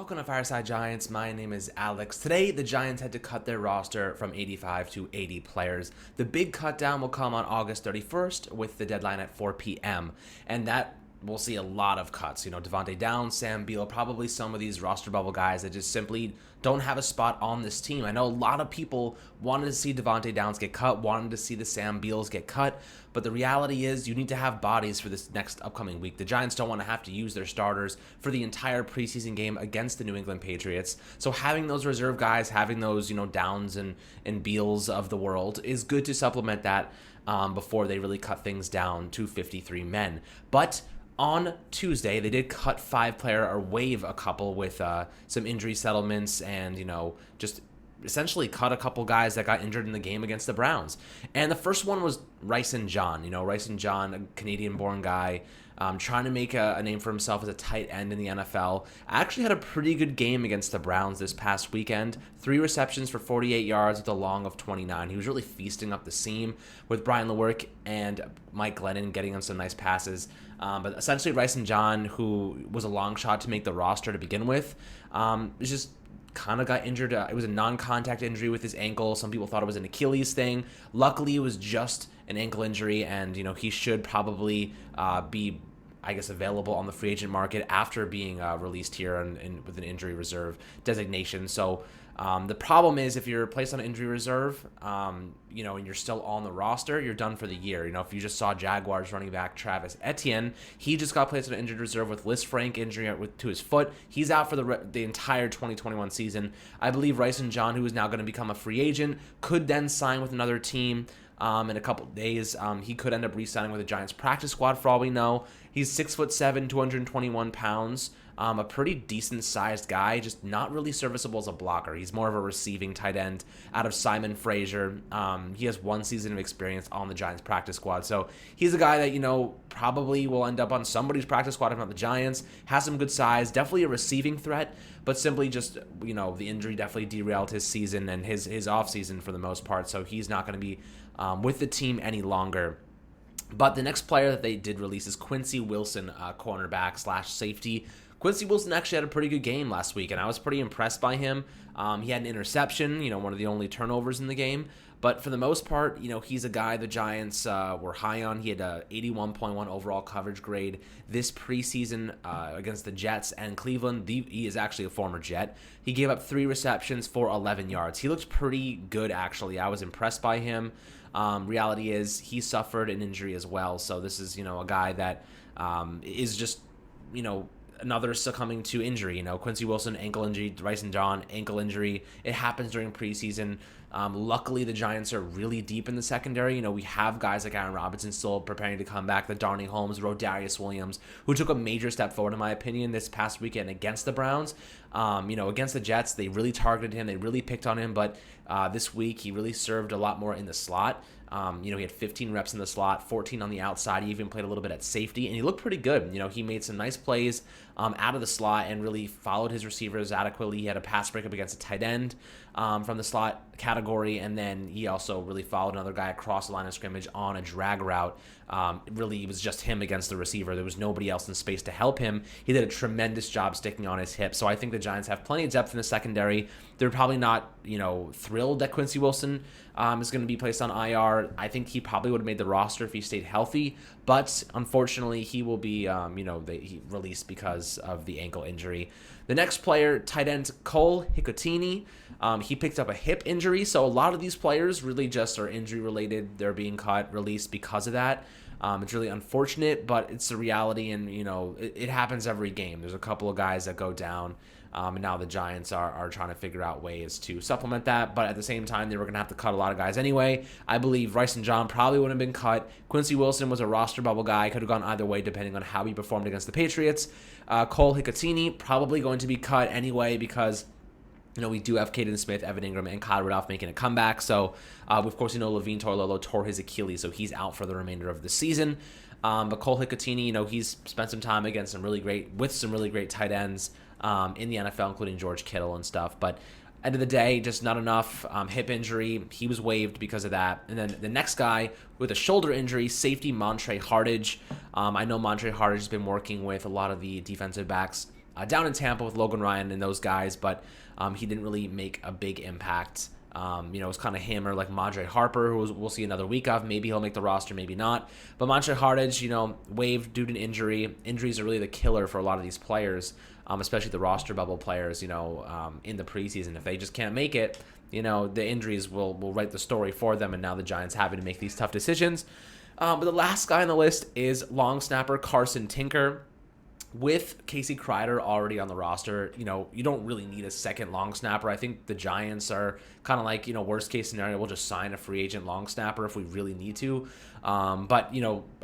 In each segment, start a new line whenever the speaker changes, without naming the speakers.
Welcome to Fireside Giants. My name is Alex. Today, the Giants had to cut their roster from 85 to 80 players. The big cut down will come on August 31st with the deadline at 4 p.m. And that we'll see a lot of cuts. Devontae Downs, Sam Beal, probably some of these roster bubble guys that just simply don't have a spot on this team. I know a lot of people wanted to see Devontae Downs get cut, wanted to see the Sam Beals get cut, but the reality is you need to have bodies for this next upcoming week. The Giants don't want to have to use their starters for the entire preseason game against the New England Patriots. So having those reserve guys, having those, Downs and Beals of the world is good to supplement that before they really cut things down to 53 men. But on Tuesday, they did cut 5-player or waive a couple with some injury settlements and, just essentially cut a couple guys that got injured in the game against the Browns. And the first one was Ryson John. Ryson John, a Canadian-born guy, trying to make a name for himself as a tight end in the NFL. Actually had a pretty good game against the Browns this past weekend. 3 receptions for 48 yards with a long of 29. He was really feasting up the seam with Brian Lewerke and Mike Glennon getting him some nice passes. But essentially, Ryson John, who was a long shot to make the roster to begin with, just kind of got injured. It was a non-contact injury with his ankle. Some people thought it was an Achilles thing. Luckily, it was just an ankle injury, and he should probably be, available on the free agent market after being released here with an injury reserve designation. So the problem is if you're placed on injury reserve, and you're still on the roster, you're done for the year. If you just saw Jaguars running back Travis Etienne, he just got placed on injured reserve with Liz Frank injury to his foot. He's out for the entire 2021 season. I believe Ryson John, who is now going to become a free agent, could then sign with another team in a couple days. He could end up re-signing with the Giants practice squad for all we know. He's 6'7", 221 pounds. A pretty decent-sized guy, just not really serviceable as a blocker. He's more of a receiving tight end out of Simon Fraser. He has 1 season of experience on the Giants practice squad. So he's a guy that, probably will end up on somebody's practice squad, if not the Giants. Has some good size, definitely a receiving threat, but simply just, the injury definitely derailed his season and his offseason for the most part. So he's not going to be with the team any longer. But the next player that they did release is Quincy Wilson, cornerback / safety. Quincy Wilson actually had a pretty good game last week, and I was pretty impressed by him. He had an interception, one of the only turnovers in the game. But for the most part, he's a guy the Giants were high on. He had a 81.1 overall coverage grade this preseason against the Jets and Cleveland. He is actually a former Jet. He gave up 3 receptions for 11 yards. He looked pretty good, actually. I was impressed by him. Reality is he suffered an injury as well. So this is, a guy that is just, another succumbing to injury. Quincy Wilson, ankle injury, Ryson John, ankle injury. It happens during preseason. Luckily, the Giants are really deep in the secondary. We have guys like Aaron Robinson still preparing to come back, the Darnay Holmes, Rodarius Williams, who took a major step forward, in my opinion, this past weekend against the Browns. Against the Jets, they really targeted him. They really picked on him, but this week he really served a lot more in the slot. He had 15 reps in the slot, 14 on the outside. He even played a little bit at safety, and he looked pretty good. He made some nice plays out of the slot and really followed his receivers adequately. He had a pass breakup against a tight end from the slot category, and then he also really followed another guy across the line of scrimmage on a drag route. It was just him against the receiver. There was nobody else in space to help him. He did a tremendous job sticking on his hip. So I think the Giants have plenty of depth in the secondary. They're probably not, thrilled that Quincy Wilson is going to be placed on IR. I think he probably would have made the roster if he stayed healthy, but unfortunately he will be, he released because of the ankle injury. The next player, tight end Cole Hikotini, he picked up a hip injury, so a lot of these players really just are injury related. They're being released because of that. It's really unfortunate, but it's the reality, and it happens every game. There's a couple of guys that go down. And now the Giants are trying to figure out ways to supplement that. But at the same time, they were going to have to cut a lot of guys anyway. I believe Ryson John probably wouldn't have been cut. Quincy Wilson was a roster bubble guy. Could have gone either way depending on how he performed against the Patriots. Cole Hikotini probably going to be cut anyway because we do have Caden Smith, Evan Ingram, and Kyle Rudolph making a comeback. So, of course, Levine Toilolo tore his Achilles, so he's out for the remainder of the season. But Cole Hikotini, he's spent some time against some really great tight ends in the NFL, including George Kittle and stuff. But end of the day, just not enough. Hip injury, he was waived because of that. And then the next guy with a shoulder injury, safety Montre Hardage. I know Montre Hardage has been working with a lot of the defensive backs down in Tampa with Logan Ryan and those guys, but he didn't really make a big impact. It was kind of him or like Mondre Harper, who we'll see another week of. Maybe he'll make the roster, maybe not. But Mondre Hartage, waived due to an injury. Injuries are really the killer for a lot of these players, especially the roster bubble players, in the preseason. If they just can't make it, the injuries will write the story for them, and now the Giants having to make these tough decisions. But the last guy on the list is long snapper Carson Tinker. With Casey Kreider already on the roster, you don't really need a second long snapper. I think the Giants are kind of like, worst case scenario, we'll just sign a free agent long snapper if we really need to. But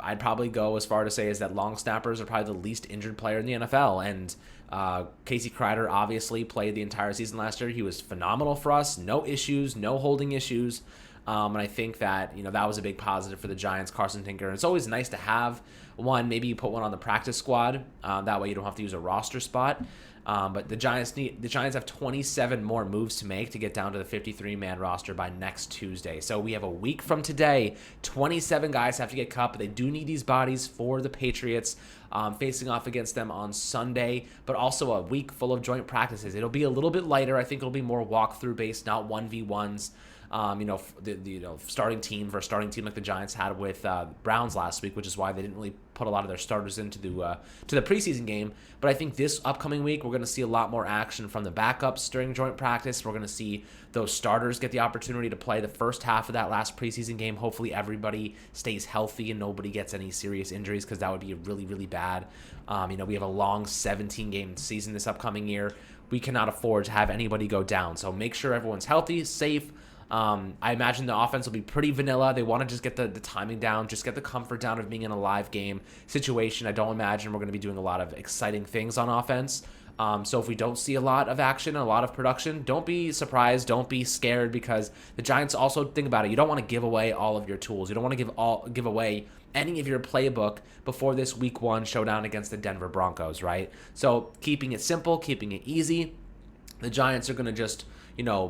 I'd probably go as far to say is that long snappers are probably the least injured player in the NFL. And Casey Kreider obviously played the entire season last year. He was phenomenal for us. No issues, no holding issues. And I think that, that was a big positive for the Giants, Carson Tinker. And it's always nice to have one. Maybe you put one on the practice squad. That way you don't have to use a roster spot. But the Giants have 27 more moves to make to get down to the 53-man roster by next Tuesday. So we have a week from today. 27 guys have to get cut, but they do need these bodies for the Patriots, facing off against them on Sunday, but also a week full of joint practices. It'll be a little bit lighter. I think it'll be more walkthrough based, not 1v1s. Starting team for a starting team like the Giants had with Browns last week, which is why they didn't really put a lot of their starters into to the preseason game. But I think this upcoming week, we're going to see a lot more action from the backups during joint practice. We're going to see those starters get the opportunity to play the first half of that last preseason game. Hopefully everybody stays healthy and nobody gets any serious injuries, because that would be really, really bad. We have a long 17-game season this upcoming year. We cannot afford to have anybody go down. So make sure everyone's healthy, safe. I imagine the offense will be pretty vanilla. They want to just get the timing down, just get the comfort down of being in a live game situation. I don't imagine we're going to be doing a lot of exciting things on offense. So if we don't see a lot of action and a lot of production, don't be surprised, don't be scared, because the Giants also, think about it, you don't want to give away all of your tools. You don't want to give away any of your playbook before this week 1 showdown against the Denver Broncos, right? So keeping it simple, keeping it easy. The Giants are going to just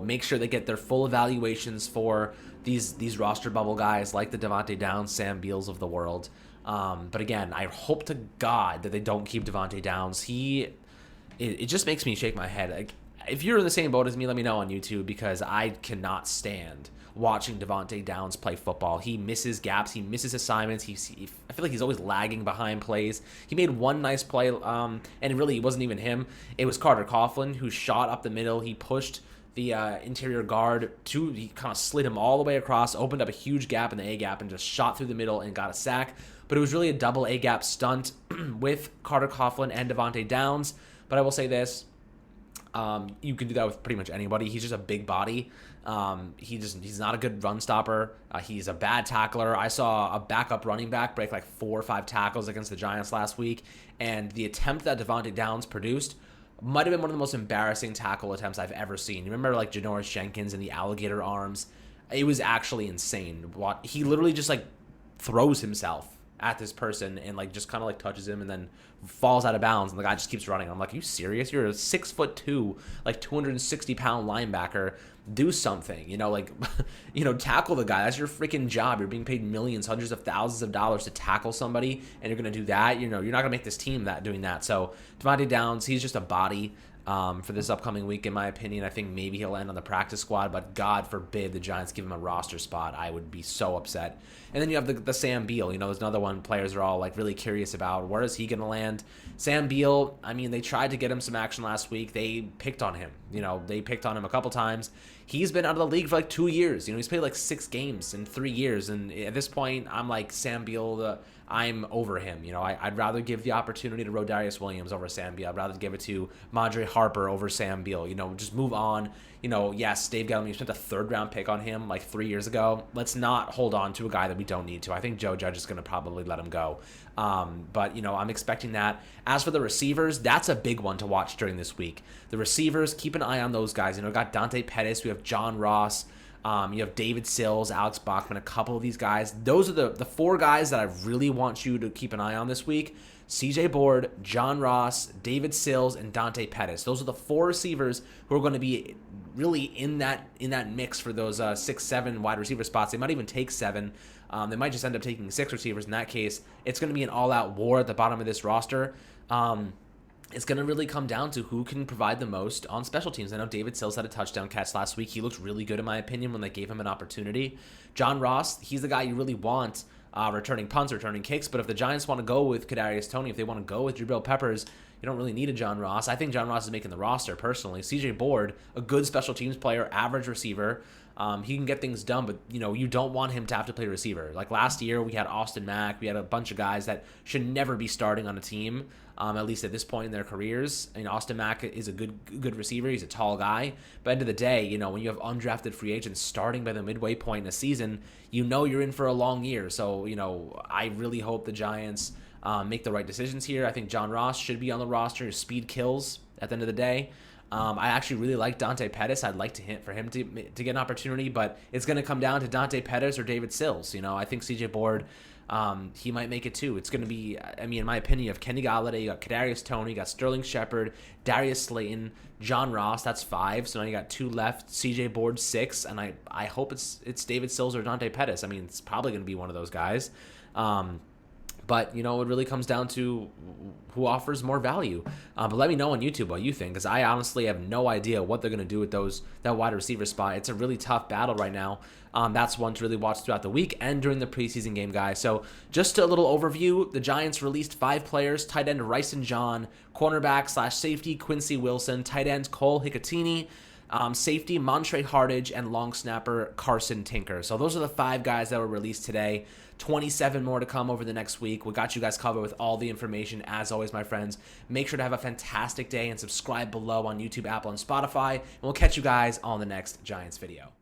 make sure they get their full evaluations for these roster bubble guys like the Devontae Downs, Sam Beals of the world. But again, I hope to God that they don't keep Devontae Downs. It just makes me shake my head. Like, if you're in the same boat as me, let me know on YouTube, because I cannot stand watching Devontae Downs play football. He misses gaps. He misses assignments. I feel like he's always lagging behind plays. He made one nice play, and really it wasn't even him. It was Carter Coughlin who shot up the middle. He pushed the interior guard he kind of slid him all the way across, opened up a huge gap in the A-gap, and just shot through the middle and got a sack. But it was really a double A-gap stunt with Carter Coughlin and Devontae Downs. But I will say this, you can do that with pretty much anybody. He's just a big body. He's not a good run stopper. He's a bad tackler. I saw a backup running back break like 4 or 5 tackles against the Giants last week, and the attempt that Devontae Downs produced might have been one of the most embarrassing tackle attempts I've ever seen. You remember like Janoris Jenkins and the alligator arms? It was actually insane. He literally just like throws himself at this person and like just kind of like touches him and then falls out of bounds, and the guy just keeps running. I'm like, are you serious? You're a 6'2", like 260-pound linebacker. Do something, tackle the guy. That's your freaking job. You're being paid millions, hundreds of thousands of dollars to tackle somebody, and you're going to do that. You're not going to make this team doing that. So Devontae Downs, he's just a body for this upcoming week, in my opinion. I think maybe he'll end on the practice squad, but God forbid the Giants give him a roster spot. I would be so upset. And then you have the Sam Beal. There's another one players are all like really curious about. Where is he going to land? Sam Beal, I mean, they tried to get him some action last week. They picked on him. They picked on him a couple times. He's been out of the league for like 2 years. He's played like 6 games in 3 years. And at this point, I'm like, Sam Beal, I'm over him. I'd rather give the opportunity to Rodarius Williams over Sam Beal. I'd rather give it to Mondre Harper over Sam Beal. Just move on. Yes, Dave Gettleman, you spent a 3rd-round pick on him like 3 years ago. Let's not hold on to a guy that we don't need to. I think Joe Judge is going to probably let him go. But I'm expecting that. As for the receivers, that's a big one to watch during this week. The receivers, keep an eye on those guys. We got Dante Pettis. We have John Ross. You have David Sills, Alex Bachman, a couple of these guys. Those are the 4 guys that I really want you to keep an eye on this week. CJ Board, John Ross, David Sills, and Dante Pettis. Those are the 4 receivers who are going to be really in that mix for those 6-7 wide receiver spots. They might even take 7. They might just end up taking 6 receivers. In that case, it's going to be an all-out war at the bottom of this roster. it's going to really come down to who can provide the most on special teams. I know David Sills had a touchdown catch last week. He looked really good, in my opinion, when they gave him an opportunity. John Ross, he's the guy you really want returning punts, returning kicks. But if the Giants want to go with Kadarius Toney, if they want to go with Jabril Peppers, you don't really need a John Ross. I think John Ross is making the roster, personally. CJ Board, a good special teams player, average receiver. He can get things done, but you don't want him to have to play receiver. Like last year, we had Austin Mack. We had a bunch of guys that should never be starting on a team, at least at this point in their careers. And Austin Mack is a good receiver. He's a tall guy. But end of the day, when you have undrafted free agents starting by the midway point in a season, you're in for a long year. So I really hope the Giants make the right decisions here. I think John Ross should be on the roster. His speed kills at the end of the day. I actually really like Dante Pettis. I'd like to hint for him to get an opportunity, but it's going to come down to Dante Pettis or David Sills. I think CJ Board, he might make it too. It's going to be, in my opinion, you have Kenny Galladay, you got Kadarius Toney, you got Sterling Shepard, Darius Slayton, John Ross. That's 5. So now you got 2 left. CJ Board 6, and I hope it's David Sills or Dante Pettis. It's probably going to be one of those guys. But, it really comes down to who offers more value. But let me know on YouTube what you think, because I honestly have no idea what they're going to do with that wide receiver spot. It's a really tough battle right now. That's one to really watch throughout the week and during the preseason game, guys. So just a little overview. The Giants released 5 players: tight end Ryson John, cornerback / safety Quincy Wilson, tight end Cole Hicatini, safety Montre Hardage, and long snapper Carson Tinker. So those are the 5 guys that were released today. 27 more to come over the next week. We got you guys covered with all the information. As always, my friends, make sure to have a fantastic day and subscribe below on YouTube, Apple, and Spotify. And we'll catch you guys on the next Giants video.